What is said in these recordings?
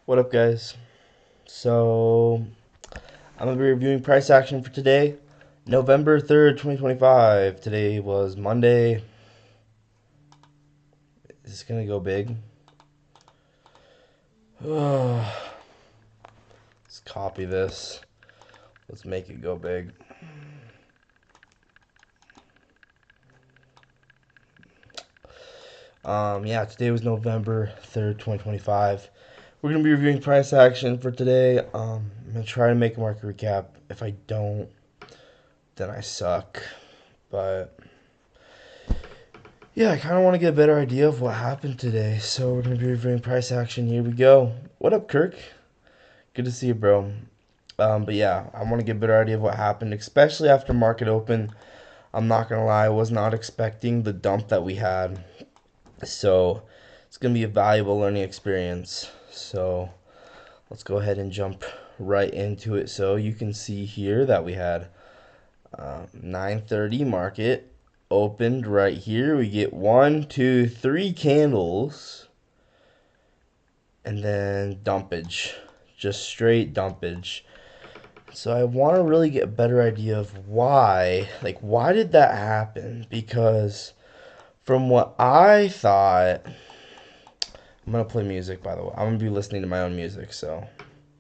What up, guys? So, I'm going to be reviewing price action for today, November 3rd, 2025. Today was Monday. Is this going to go big? Let's copy this. Let's make it go big. Yeah, today was November 3rd, 2025. We're going to be reviewing price action for today. I'm going to try to make a market recap. If I don't, then I suck. But yeah, I kind of want to get a better idea of what happened today. So we're going to be reviewing price action. Here we go. What up, Kirk? Good to see you, bro. But yeah, I want to get a better idea of what happened, especially after market open. I'm not going to lie, I was not expecting the dump that we had. So it's going to be a valuable learning experience. So let's go ahead and jump right into it. So you can see here that we had 9:30 market opened right here. We get 1, 2, 3 candles, and then dumpage, just straight dumpage. So I want to really get a better idea of why, why did that happen? Because from what I thought, I'm gonna play music, by the way. I'm gonna be listening to my own music, so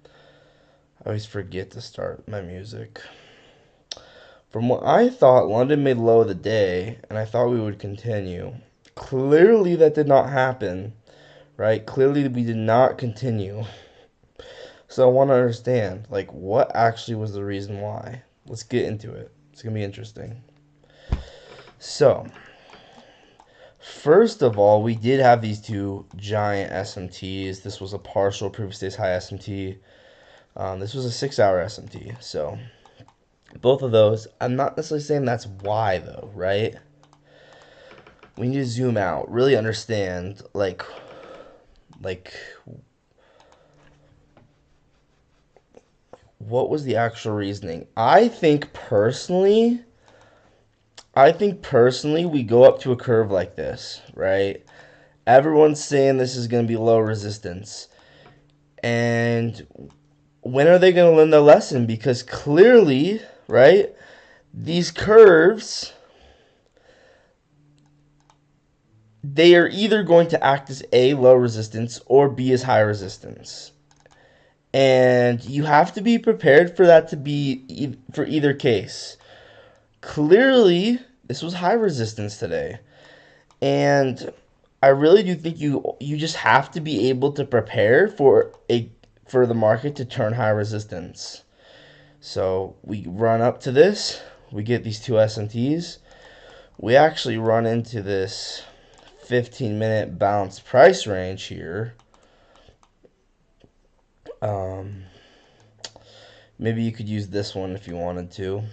I always forget to start my music. From what I thought, London made low of the day, and I thought we would continue. Clearly, that did not happen, right? Clearly, we did not continue. So I want to understand, what actually was the reason why? Let's get into it. It's going to be interesting. So, first of all, we did have these two giant SMTs. This was a partial previous day's high SMT. This was a 6-hour SMT. So, both of those, I'm not necessarily saying that's why, though, right? We need to zoom out, really understand, what was the actual reasoning. I think personally, we go up to a curve like this, right? Everyone's saying this is going to be low resistance. And when are they going to learn their lesson? Because clearly, right, these curves, they are either going to act as A, low resistance, or B, as high resistance. And you have to be prepared for that to be for either case. Clearly, this was high resistance today. And I really do think you just have to be able to prepare for the market to turn high resistance. So we run up to this, we get these two SMTs. We actually run into this 15-minute bounce price range here. Maybe you could use this one if you wanted to.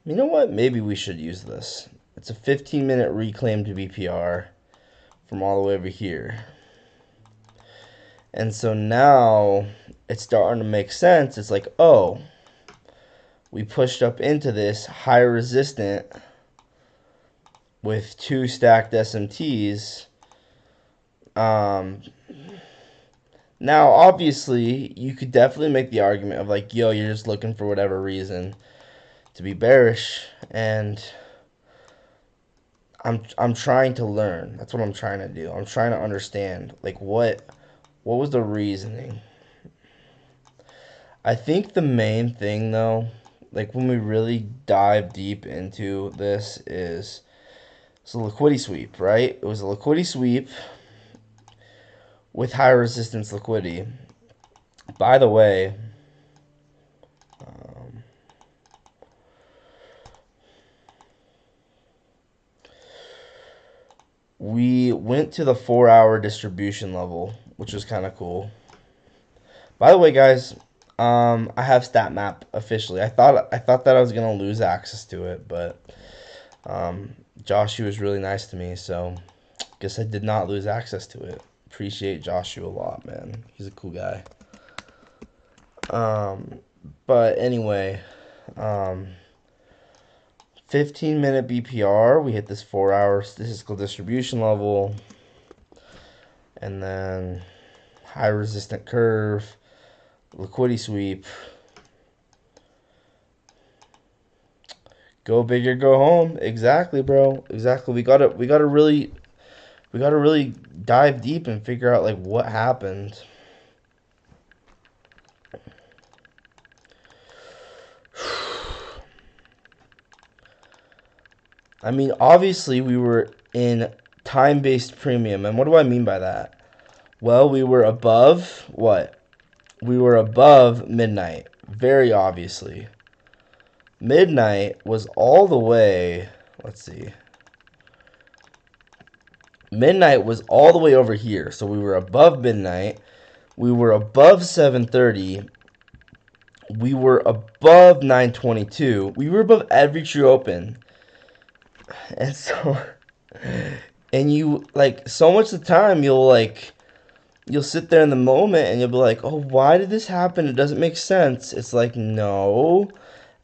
You know what? Maybe we should use this. It's a 15-minute reclaimed BPR from all the way over here. And so now it's starting to make sense. It's like, oh, we pushed up into this high resistant with two stacked SMTs. Now, obviously, you could definitely make the argument of like, yo, you're just looking for whatever reason to be bearish, and I'm trying to learn. That's what I'm trying to do. I'm trying to understand what was the reasoning. I think the main thing though, when we really dive deep into this, is it's a liquidity sweep, right? It was a liquidity sweep with high resistance liquidity. By the way, we went to the 4-hour distribution level, which was kind of cool. By the way, guys, I have StatMap officially. I thought that I was gonna lose access to it, but Joshua was really nice to me, so guess I did not lose access to it. Appreciate Joshua a lot, man. He's a cool guy. But anyway, 15-minute BPR. We hit this 4-hour statistical distribution level, and then high resistant curve, liquidity sweep. Go big or go home. Exactly, bro. Exactly. We gotta really dive deep and figure out like what happened. I mean, obviously we were in time-based premium, and what do I mean by that? Well, we were above what? We were above midnight, very obviously. Midnight was all the way, let's see. Midnight was all the way over here, so we were above midnight. We were above 7:30. We were above 9:22. We were above every true open. And so, and you, like, so much of the time, you'll sit there in the moment and you'll be like, oh, why did this happen? It doesn't make sense. It's like, no,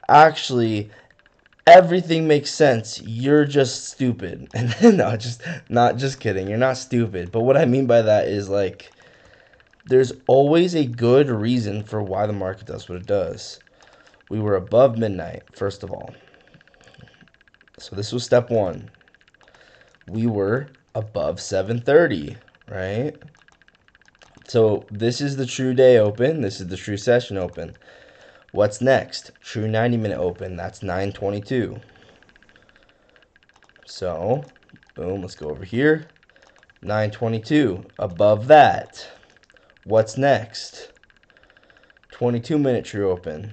actually, everything makes sense. You're just stupid. And no, not just kidding. You're not stupid. But what I mean by that is, like, there's always a good reason for why the market does what it does. We were above midnight, first of all. So this was step one. We were above 7:30, right? So this is the true day open. This is the true session open. What's next? True 90-minute open. That's 9:22. So, boom, let's go over here. 9:22. Above that. What's next? 22-minute true open.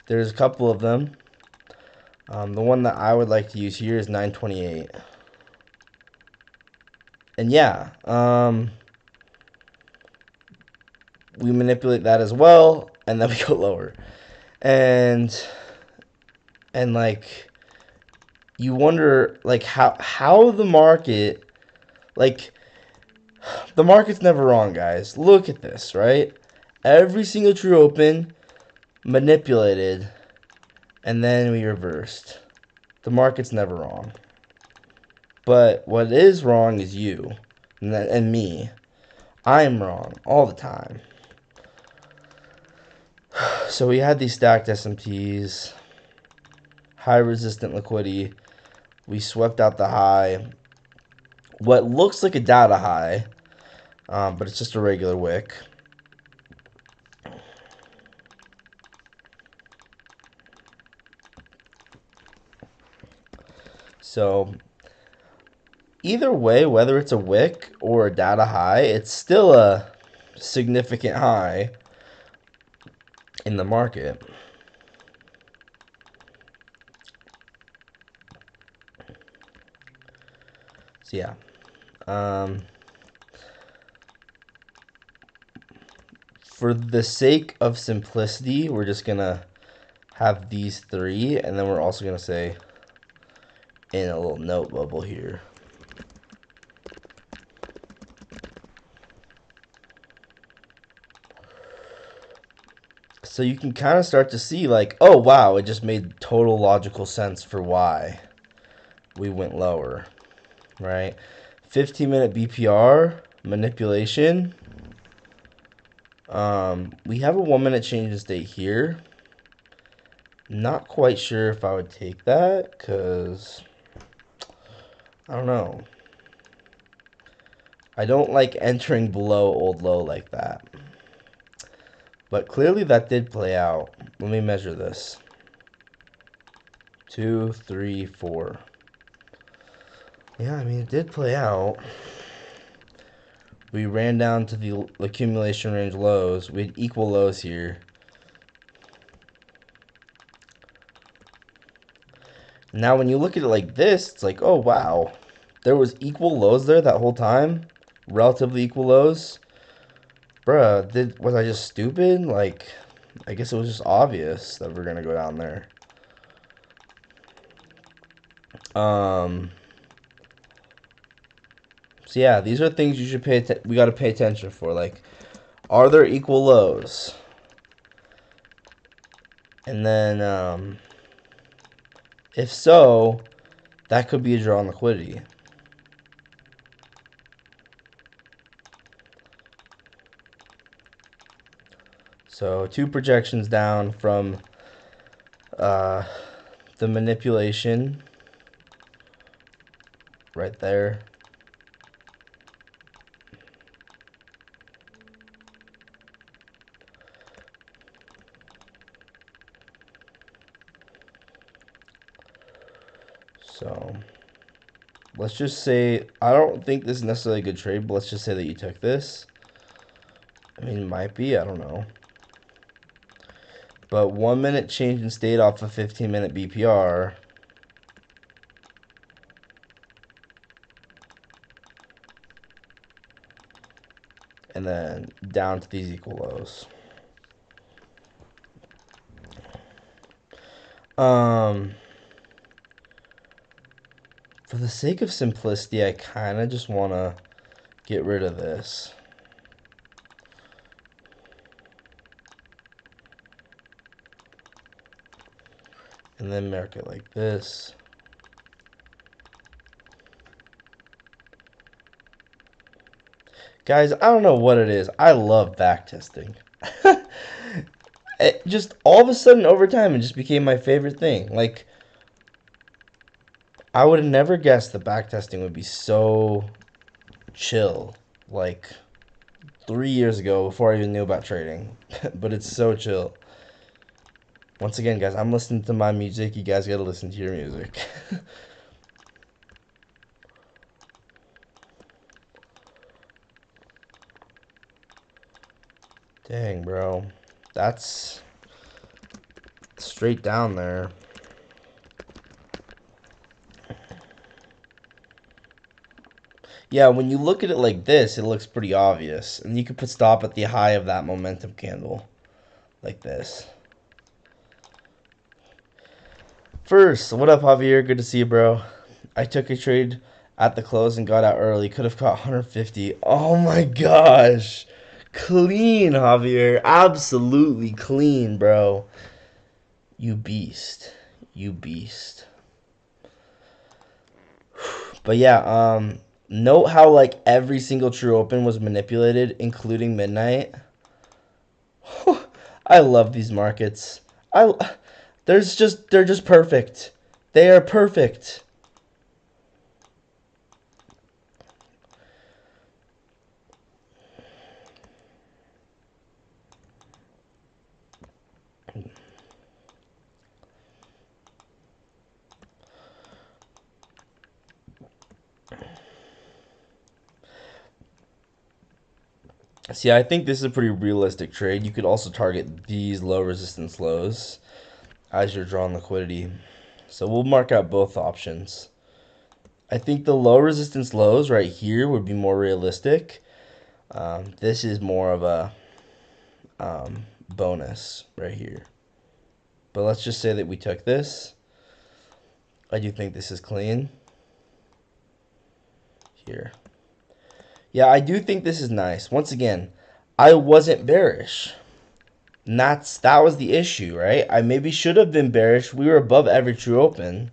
There's a couple of them. The one that I would like to use here is 9:28. And yeah, we manipulate that as well, and then we go lower. And like, you wonder, like, how the market, like, the market's never wrong, guys. Look at this, right? Every single true open manipulated, and then we reversed. The market's never wrong. But what is wrong is you and me. I'm wrong all the time. So we had these stacked S&Ps, high resistant liquidity. We swept out the high. What looks like a data high, but it's just a regular wick. So either way, whether it's a wick or a data high, it's still a significant high in the market. So yeah, for the sake of simplicity, we're just gonna have these three, and then we're also gonna say in a little note bubble here. So you can kind of start to see, like, oh wow, it just made total logical sense for why we went lower, right? 15-minute BPR manipulation. We have a 1-minute change in state here. Not quite sure if I would take that, because I don't know. I don't like entering below old low like that. But clearly that did play out. Let me measure this. 2, 3, 4. Yeah, I mean, it did play out. We ran down to the accumulation range lows. We had equal lows here. Now, when you look at it like this, it's like, oh, wow. There was equal lows there that whole time. Relatively equal lows. Bruh, was I just stupid? Like, I guess it was just obvious that we're going to go down there. So yeah, these are things you should we got to pay attention for. Like, are there equal lows? And then, if so, that could be a draw on liquidity. So 2 projections down from the manipulation right there. So let's just say, I don't think this is necessarily a good trade, but let's just say that you took this. I mean, it might be, I don't know. But 1 minute change in state off a 15-minute BPR. And then down to these equal lows. For the sake of simplicity, I kind of just want to get rid of this. And then mark it like this. Guys, I don't know what it is. I love backtesting. It just all of a sudden over time it just became my favorite thing. Like, I would have never guessed that backtesting would be so chill. Like 3 years ago before I even knew about trading. But it's so chill. Once again, guys, I'm listening to my music. You guys gotta listen to your music. Dang, bro. That's straight down there. Yeah, when you look at it like this, it looks pretty obvious. And you could put stop at the high of that momentum candle. Like this. First, what up, Javier? Good to see you, bro. I took a trade at the close and got out early. Could have caught 150. Oh my gosh. Clean, Javier. Absolutely clean, bro. You beast. You beast. But yeah, note how like every single true open was manipulated, including midnight. I love these markets. They're just perfect. They are perfect. See, I think this is a pretty realistic trade. You could also target these low resistance lows as you're drawing liquidity. So we'll mark out both options. I think the low resistance lows right here would be more realistic. This is more of a bonus right here. But let's just say that we took this. I do think this is clean. Here. Yeah, I do think this is nice. Once again, I wasn't bearish. And that was the issue, right? I maybe should have been bearish. We were above every true open.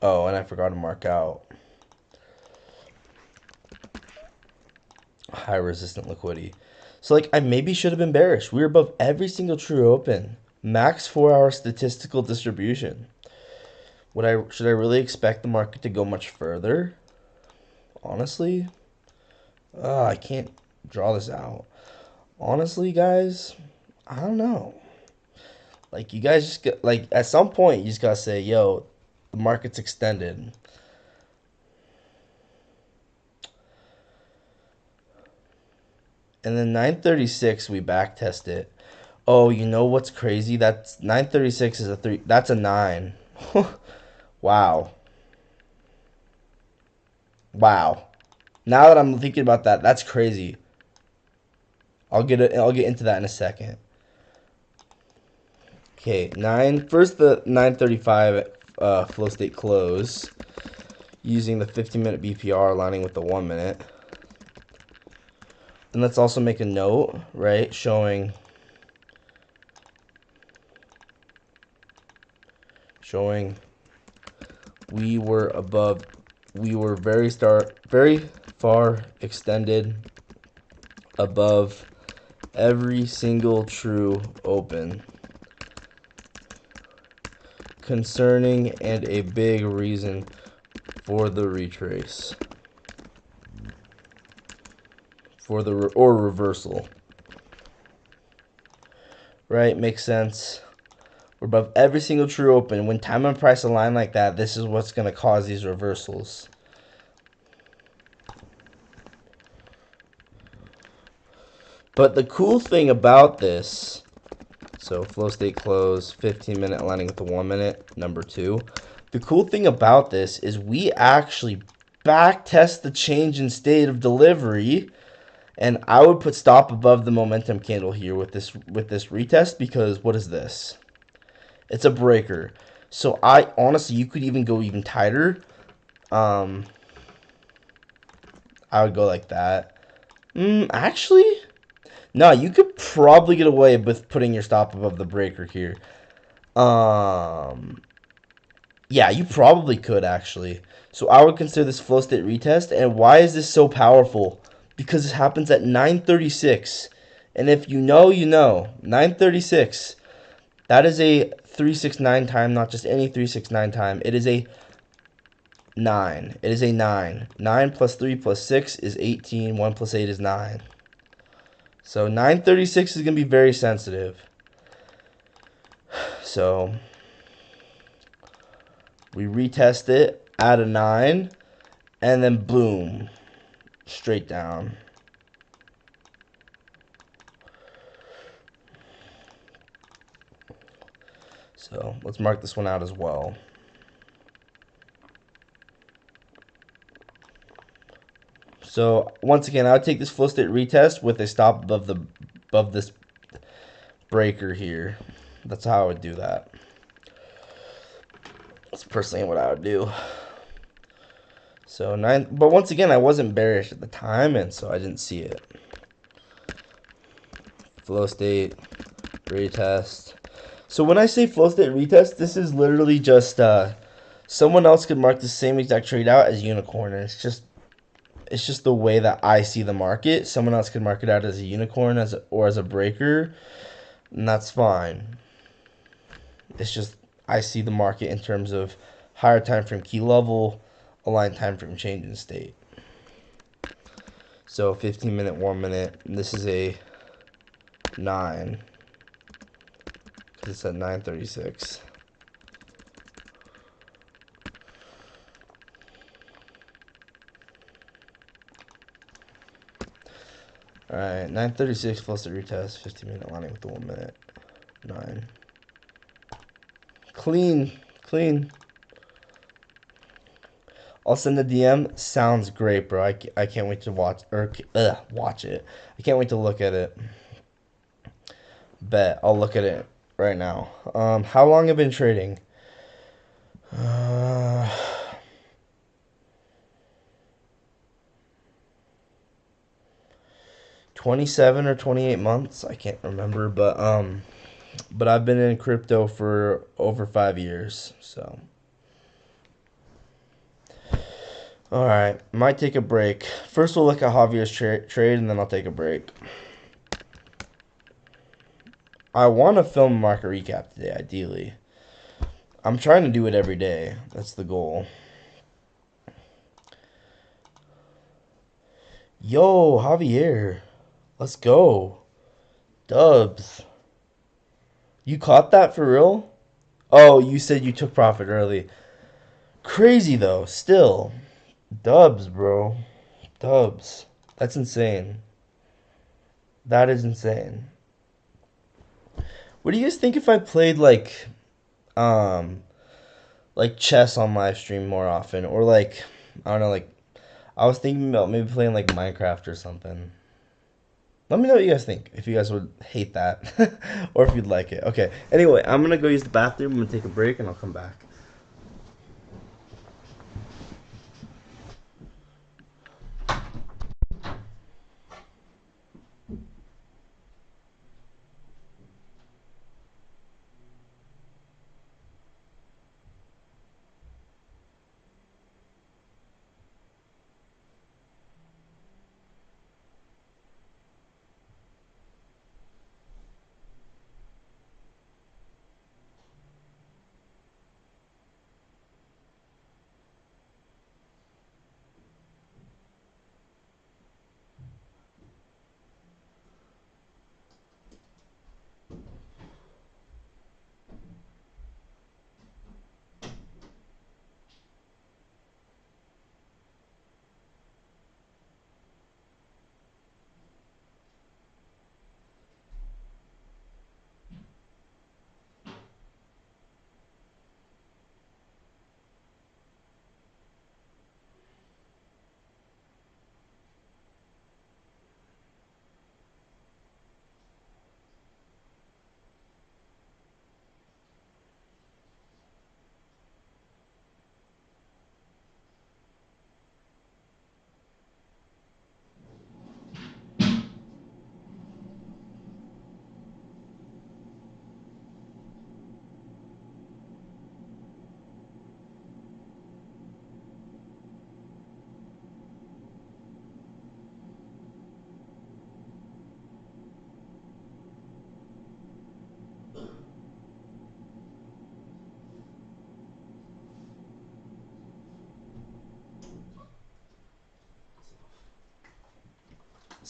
Oh, and I forgot to mark out high resistant liquidity. So like I maybe should have been bearish. We were above every single true open. Max 4-hour statistical distribution. Should I really expect the market to go much further? Honestly, I can't draw this out. Honestly, guys, I don't know. Like you guys just get like at some point you just gotta say, yo, the market's extended. And then 936 we back test it. Oh, you know what's crazy? That's 936 is a 3. That's a 9. Wow. Wow. Now that I'm thinking about that, that's crazy. I'll get into that in a second. Okay, first the 935 flow state close using the 15-minute BPR aligning with the 1 minute. And let's also make a note, right, showing we were above we were very far extended above every single true open, concerning and a big reason for the retrace, for the reversal. Right, makes sense. We're above every single true open. When time and price align like that, this is what's going to cause these reversals. But the cool thing about this, so flow state close, 15-minute aligning with the 1 minute, number 2. The cool thing about this is we actually back test the change in state of delivery, and I would put stop above the momentum candle here with this retest, because what is this? It's a breaker. So I honestly, you could even go even tighter. I would go like that. Actually, no, you could probably get away with putting your stop above the breaker here. Yeah, you probably could actually. So I would consider this flow state retest. And why is this so powerful? Because it happens at 9:36. And if you know, you know. 9:36. That is a 369 time, not just any 369 time. It is a 9. It is a 9. 9 plus 3 plus 6 is 18. 1 plus 8 is 9. So 9:36 is going to be very sensitive. So we retest it at a 9, and then boom, straight down. So let's mark this one out as well. So once again, I would take this flow state retest with a stop above this breaker here. That's how I would do that. That's personally what I would do. So 9, but once again, I wasn't bearish at the time, and so I didn't see it. Flow state retest. So when I say flow state retest, this is literally just someone else could mark the same exact trade out as unicorn, and it's just the way that I see the market. Someone else could mark it out as a unicorn or as a breaker, and that's fine. It's just I see the market in terms of higher time frame key level, aligned time frame change in state. So 15-minute, 1 minute, and this is a 9. It's at 9:36. Alright, 9:36 plus the retest, 15-minute aligning with the 1 minute. 9. Clean. I'll send the DM. Sounds great, bro. I can't wait to watch it. I can't wait to look at it. Bet I'll look at it right now. How long have I been trading? 27 or 28 months. I can't remember, but I've been in crypto for over 5 years, so. All right, might take a break. First, we'll look at Javier's trade, and then I'll take a break. I want to film a market recap today, ideally. I'm trying to do it every day. That's the goal. Yo, Javier. Let's go. Dubs. You caught that for real? Oh, you said you took profit early. Crazy, though. Still. Dubs, bro. Dubs. That's insane. That is insane. What do you guys think if I played, like chess on live stream more often? Or, like, I don't know, like, I was thinking about maybe playing, like, Minecraft or something. Let me know what you guys think, if you guys would hate that, or if you'd like it. Okay, anyway, I'm going to go use the bathroom. I'm going to take a break, and I'll come back.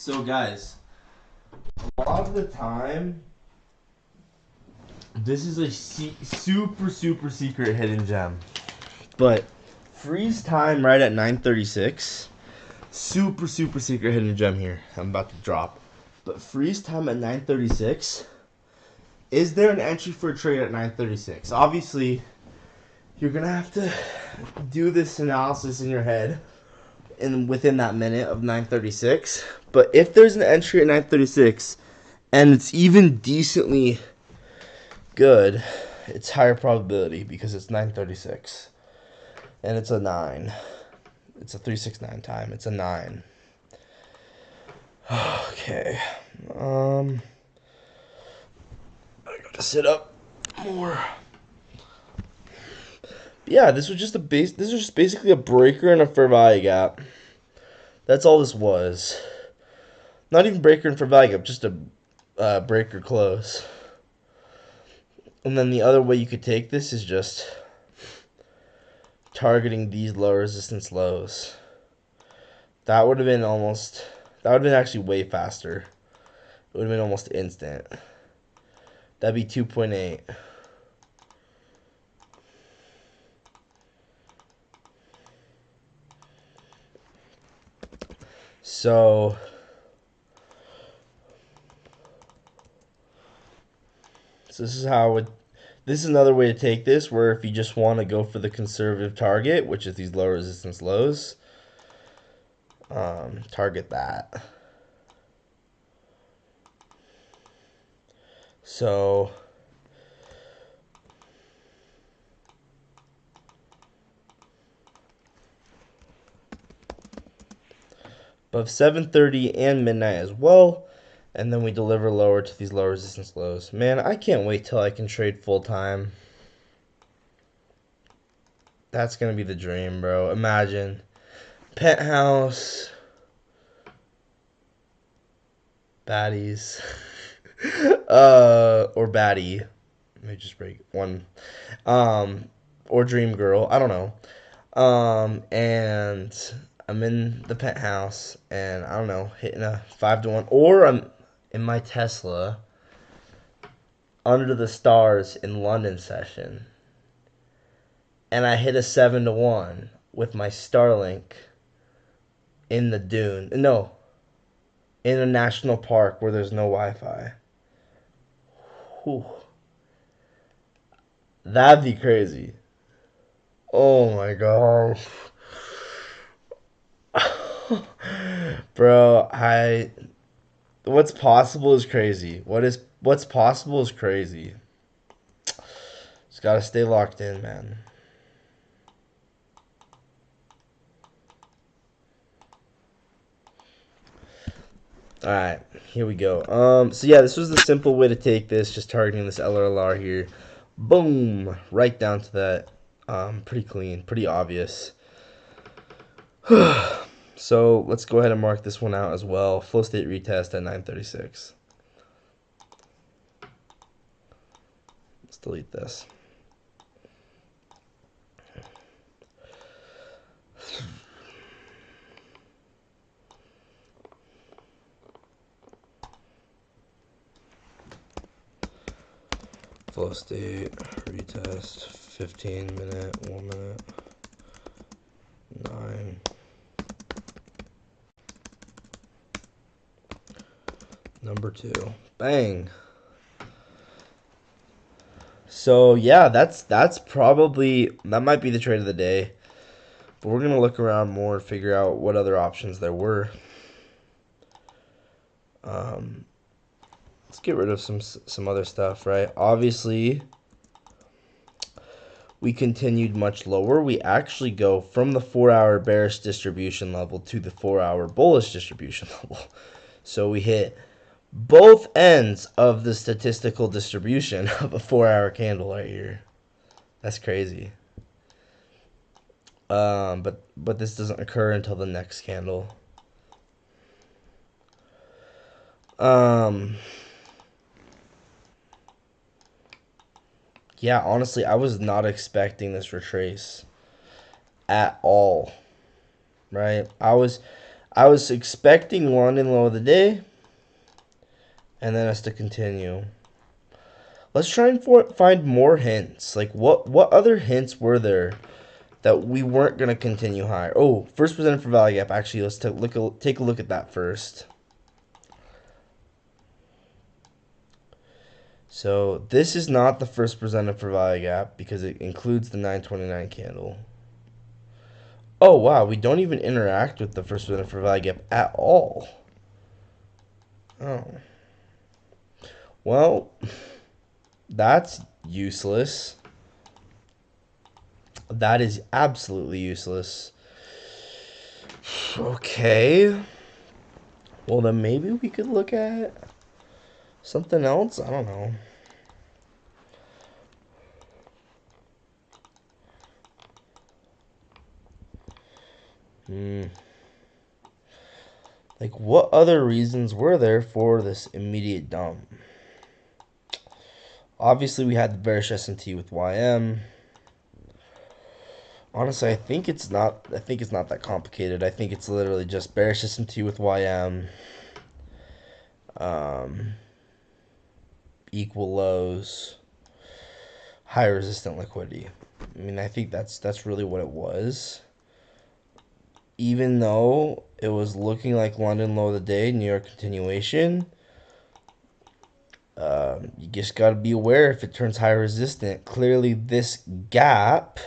So guys, a lot of the time, this is a super secret hidden gem. But freeze time right at 9:36. Super secret hidden gem here. I'm about to drop. But freeze time at 9:36. Is there an entry for a trade at 9:36? Obviously, you're gonna have to do this analysis in your head within that minute of 9:36. But if there's an entry at 9:36 and it's even decently good, it's higher probability because it's 9:36 and it's a 9. It's a 369 time. It's a 9. Okay. I gotta sit up more. Yeah, this was just this was just basically a breaker and a fair value gap. That's all this was. Not even breaker and fair value gap, just a breaker close. And then the other way you could take this is just targeting these low resistance lows. That would have been actually way faster. It would have been almost instant. That'd be 2.8. So this is how this is another way to take this, where if you just want to go for the conservative target, which is these low resistance lows, target that. So above 7:30 and midnight as well, and then we deliver lower to these low resistance lows. Man, I can't wait till I can trade full time. That's gonna be the dream, bro. Imagine penthouse, baddies, or baddie. Let me just break one, or dream girl. I don't know. And I'm in the penthouse, and I don't know, hitting a 5-1, or I'm in my Tesla under the stars in London session, and I hit a 7-1 with my Starlink in the dune. No, in a national park where there's no Wi-Fi. Whew. That'd be crazy. Oh my gosh. Bro, what's possible is crazy. What's possible is crazy. Just gotta stay locked in, man. Alright, here we go. So yeah, this was the simple way to take this, just targeting this LRLR here. Boom! Right down to that. Pretty clean, pretty obvious. So let's go ahead and mark this one out as well. Flow state retest at 9:36. Let's delete this. Flow state retest 15-minute, 1 minute, 9. Number 2. Bang. So yeah, that might be the trade of the day. But we're gonna look around more and figure out what other options there were. Let's get rid of some other stuff, right? Obviously, we continued much lower. We actually go from the 4-hour bearish distribution level to the 4-hour bullish distribution level. So we hit both ends of the statistical distribution of a 4-hour candle right here. That's crazy. But this doesn't occur until the next candle. Yeah, honestly, I was not expecting this retrace at all. Right? I was expecting London low of the day, and then us to continue. Let's try and find more hints. Like, what other hints were there that we weren't going to continue higher? Oh, first presented for value gap. Actually, let's take a look at that first. So this is not the first presented for value gap because it includes the 929 candle. Oh, wow. We don't even interact with the first presented for value gap at all. Oh. Well, that's useless. That is absolutely useless. Okay. Well, then maybe we could look at something else? I don't know. Like, what other reasons were there for this immediate dump? Obviously, we had the bearish S&T with YM. Honestly, I think it's not that complicated. I think it's literally just bearish S&T with YM. Equal lows, high resistant liquidity. I mean, I think that's really what it was. Even though it was looking like London low of the day, New York continuation, you just got to be aware if it turns high resistant. Clearly, this gap,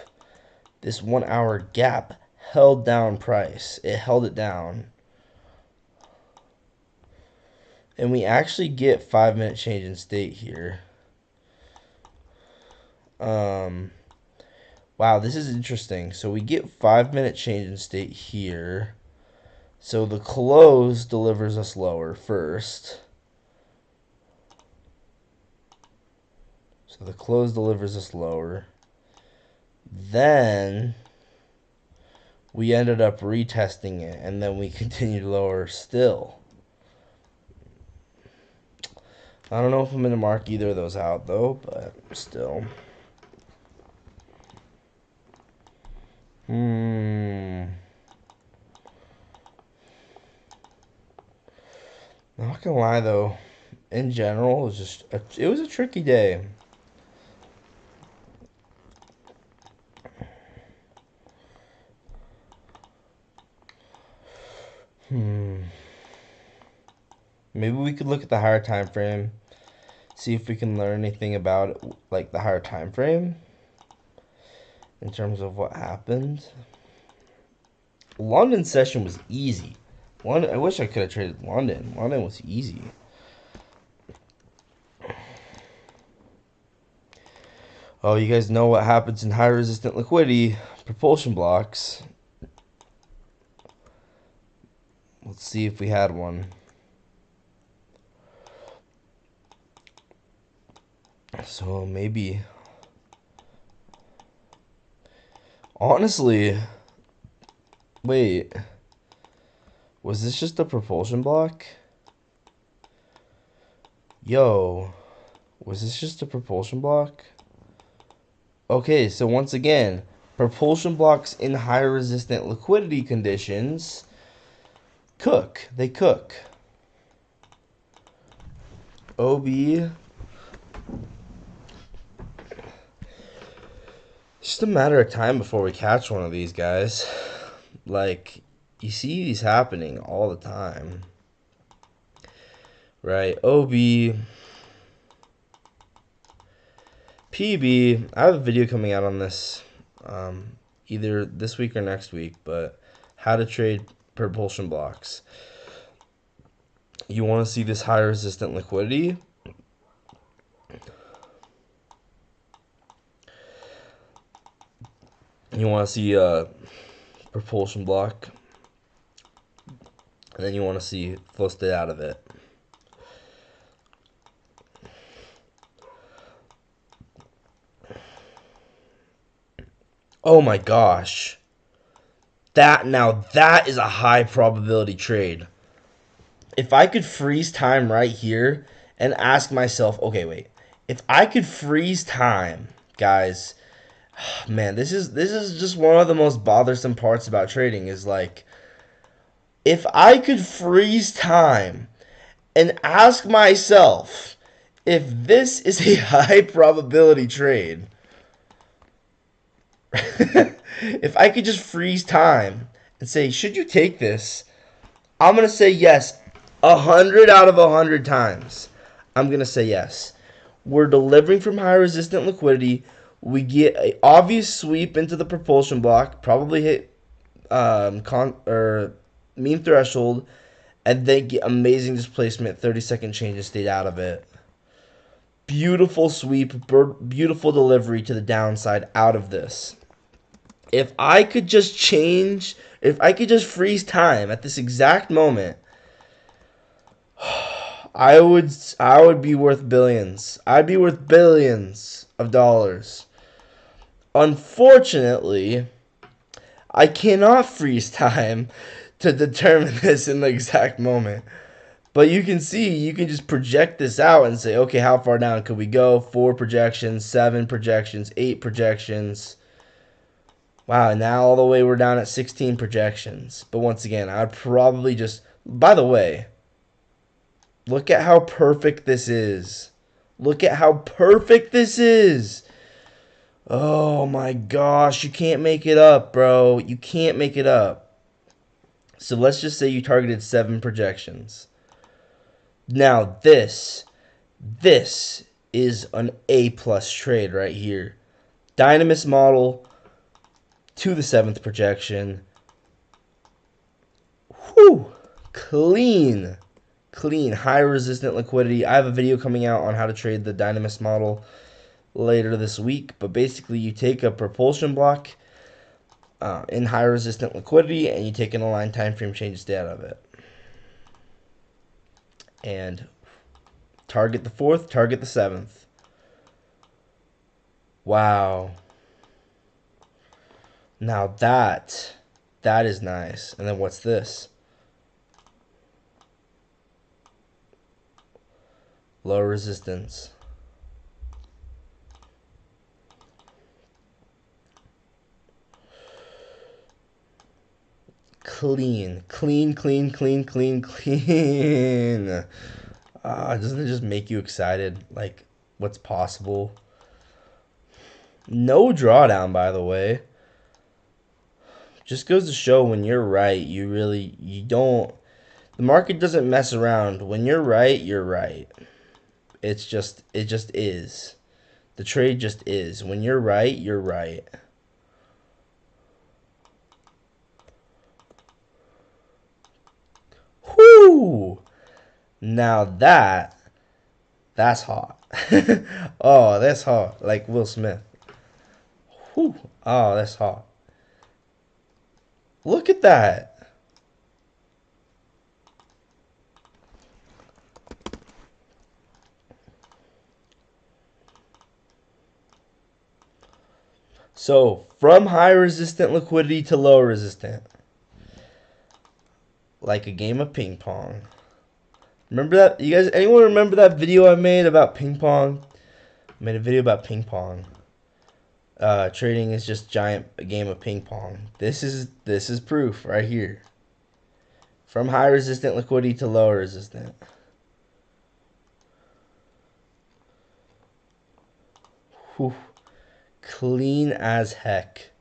this 1 hour gap, held down price. It held it down. And we actually get 5-minute change in state here. Wow, this is interesting. So we get 5-minute change in state here. So the close delivers us lower first. So the close delivers us lower. Then we ended up retesting it, and then we continued lower still. I don't know if I'm going to mark either of those out, though, but still. Not gonna lie though, in general, it was a tricky day. Maybe we could look at the higher time frame, see if we can learn anything about it, like the higher time frame in terms of what happened. London session was easy. I wish I could have traded London. London was easy. Oh, you guys know what happens in high resistant liquidity, propulsion blocks. Let's see if we had one. So maybe. Honestly, wait. Was this just a propulsion block? Yo, was this just a propulsion block? Okay, so once again, propulsion blocks in high resistant liquidity conditions cook. They cook. OB. It's just a matter of time before we catch one of these guys. Like, you see these happening all the time. Right, OB. PB. I have a video coming out on this either this week or next week, but how to trade propulsion blocks. You want to see this high resistant liquidity? You want to see a propulsion block, and then you want to see flow state out of it. Oh my gosh. That is a high probability trade. If I could freeze time right here and ask myself, okay, wait. If I could freeze time, guys, man, this is just one of the most bothersome parts about trading is like If I could freeze time and ask myself if this is a high probability trade, if I could just freeze time and say, should you take this? I'm going to say yes 100 out of 100 times. I'm going to say yes. We're delivering from high resistant liquidity. We get an obvious sweep into the propulsion block, probably hit mean threshold, and then get amazing displacement, 30-second change and stayed out of it. Beautiful sweep, beautiful delivery to the downside out of this. If I could just freeze time at this exact moment, I would be worth billions. I'd be worth billions of dollars. Unfortunately, I cannot freeze time to determine this in the exact moment. But you can see, you can just project this out and say, okay, how far down could we go? 4 projections, 7 projections, 8 projections. Wow, now all the way we're down at 16 projections. But once again, I'd probably just... By the way, look at how perfect this is. Look at how perfect this is. Oh my gosh, you can't make it up, bro. You can't make it up. So let's just say you targeted 7 projections. Now this is an A+ trade right here. Dynamis model to the 7th projection. Whew, clean, high resistant liquidity. I have a video coming out on how to trade the Dynamis model later this week, but basically you take a propulsion block in high resistant liquidity and you take an aligned time frame change state out of it. And target the 4th, target the 7th. Wow. Now that is nice. And then what's this? Low resistance. Clean. Doesn't it just make you excited? Like, what's possible? No drawdown, by the way. Just goes to show when you're right, you don't... The market doesn't mess around. When you're right, you're right. It just is. The trade just is. When you're right, you're right. Whoo! Now that's hot. Oh, that's hot. Like Will Smith. Whew. Oh, that's hot. Look at that. So, from high resistant liquidity to low resistant. Like a game of ping pong. Remember that? You guys, anyone remember that video I made about ping pong? I made a video about ping pong. Trading is just a game of ping pong. This is proof right here. From high resistant liquidity to low resistant. Whew. Clean as heck.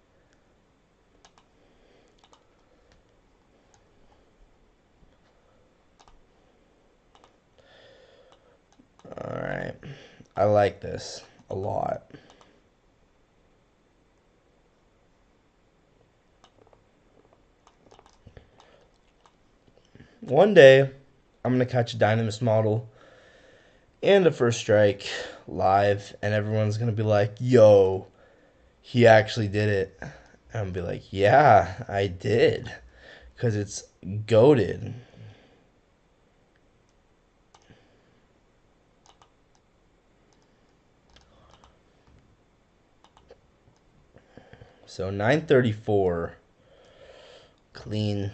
Alright. I like this a lot. One day, I'm going to catch a Dynamis model and a first strike live, and everyone's going to be like, yo, he actually did it. And I'm going to be like, yeah, I did. Because it's goated. So 934, clean.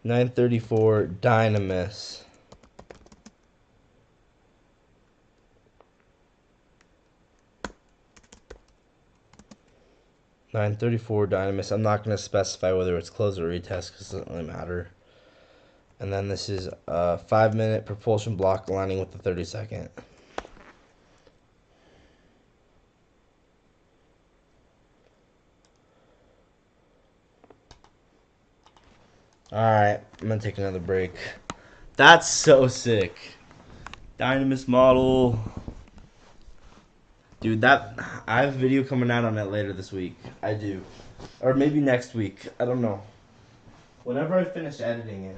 934 Dynamis. 934 Dynamis. I'm not going to specify whether it's close or retest because it doesn't really matter. And then this is a 5-minute propulsion block aligning with the 30-second. Alright, I'm going to take another break. That's so sick. Dynamis model. Dude, I have a video coming out on that later this week. I do. Or maybe next week. I don't know. Whenever I finish editing it.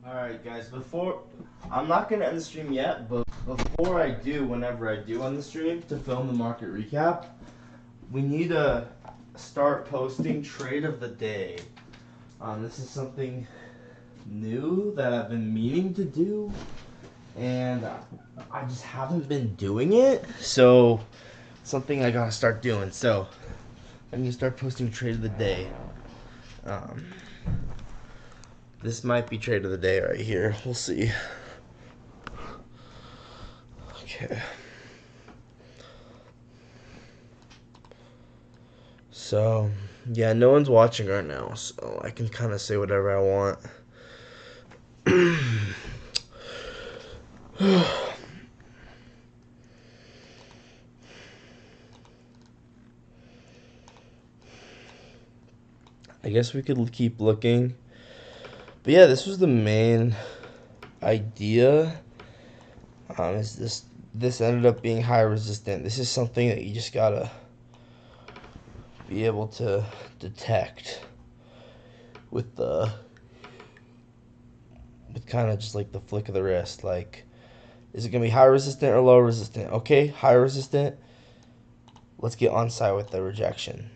Alright guys, I'm not going to end the stream yet, but before I do, whenever I do end the stream to film the market recap, we need to start posting trade of the day. This is something new that I've been meaning to do, and I just haven't been doing it, so something I gotta start doing. So I'm gonna start posting trade of the day. This might be trade of the day right here. We'll see. Okay. So, yeah, no one's watching right now, so I can kind of say whatever I want. I guess we could keep looking. But yeah, this was the main idea. Is this ended up being high resistant. This is something that you just gotta be able to detect with kind of just like the flick of the wrist. Like, is it gonna be high resistant or low resistant? Okay, high resistant. Let's get on side with the rejection.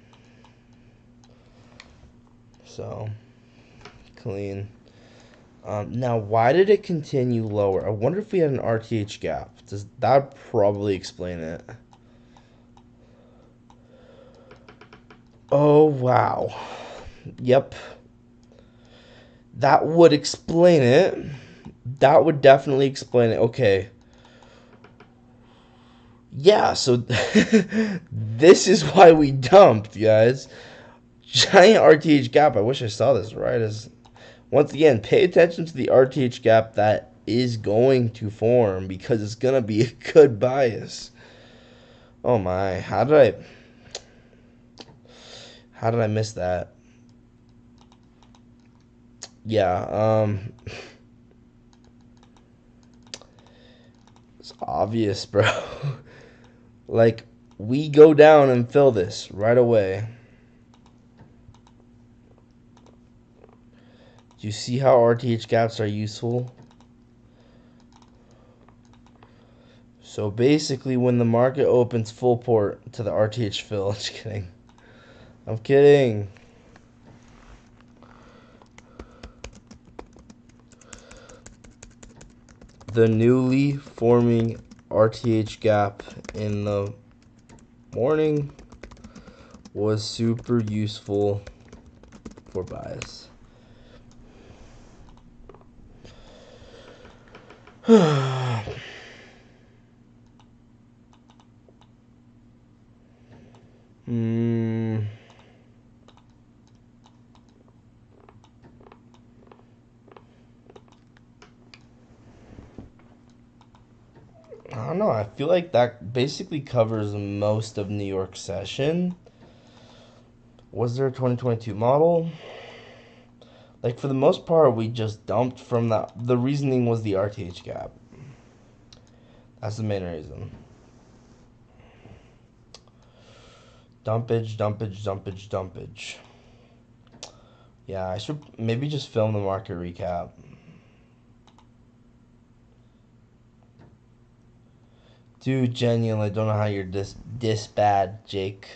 So clean. Now, why did it continue lower? I wonder if we had an RTH gap. Does that probably explain it? Oh, wow. Yep. That would explain it. That would definitely explain it. Okay. Yeah, so this is why we dumped, guys. Giant RTH gap. I wish I saw this right as... Once again, pay attention to the RTH gap that is going to form because it's going to be a good bias. Oh my, how did I miss that? Yeah, it's obvious, bro. Like, we go down and fill this right away. Do you see how RTH gaps are useful? So basically, when the market opens full port to the RTH fill, just kidding. I'm kidding. The newly forming RTH gap in the morning was super useful for bias. I don't know. I feel like that basically covers most of New York session. Was there a 2022 model? Like, for the most part, we just dumped from that. The reasoning was the RTH gap. That's the main reason. Dumpage, dumpage, dumpage, dumpage. Yeah, I should maybe just film the market recap. Dude, genuinely, I don't know how you're this bad, Jake.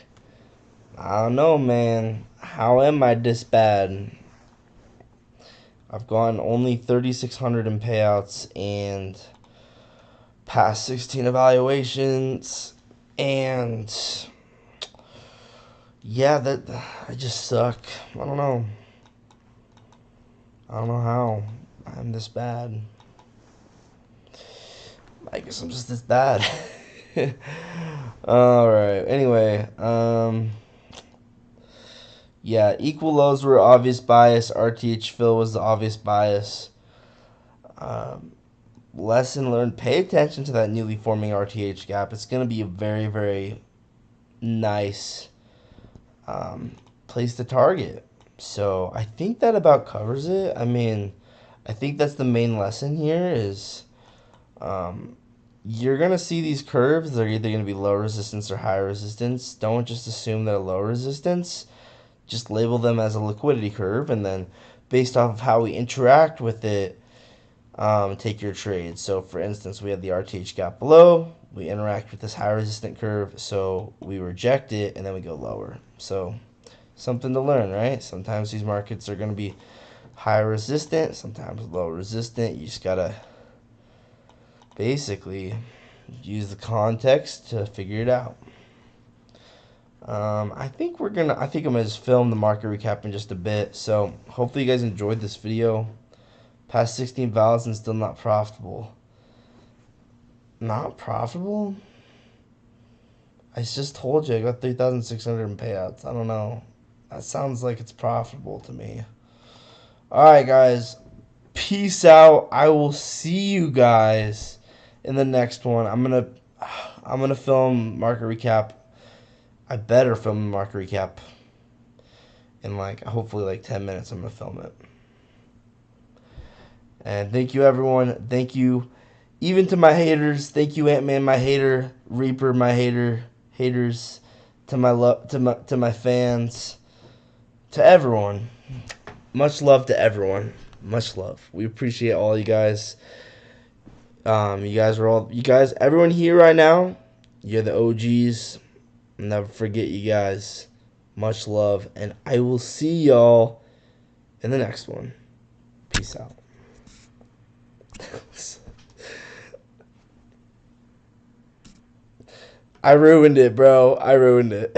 I don't know, man. How am I this bad? I've gotten only 3,600 in payouts and past 16 evaluations, and yeah, that I just suck. I don't know. I don't know how I'm this bad. I guess I'm just this bad. Alright, anyway, yeah, equal lows were obvious bias. RTH fill was the obvious bias. Lesson learned, pay attention to that newly forming RTH gap. It's going to be a very, very nice place to target. So I think that about covers it. I mean, I think that's the main lesson here is you're going to see these curves. They're either going to be low resistance or high resistance. Don't just assume they're low resistance. Just label them as a liquidity curve, and then based off of how we interact with it, take your trade. So for instance, we have the RTH gap below. We interact with this high resistant curve, so we reject it, and then we go lower. So something to learn, right? Sometimes these markets are going to be high resistant, sometimes low resistant. You just got to basically use the context to figure it out. I think I'm gonna just film the market recap in just a bit. So hopefully you guys enjoyed this video. Past 16 vals and still not profitable. Not profitable? I just told you I got 3,600 in payouts. I don't know. That sounds like it's profitable to me. Alright, guys. Peace out. I will see you guys in the next one. I'm gonna film market recap. I better film the market recap in like hopefully like 10 minutes. I'm gonna film it. And thank you everyone. Thank you even to my haters. Thank you Ant-Man, my hater, Reaper, my hater, haters, to my fans, to everyone. Much love to everyone. Much love. We appreciate all you guys. You guys, everyone here right now, you're the OGs. I'll never forget you guys. Much love, and I will see y'all in the next one. Peace out. I ruined it, bro. I ruined it.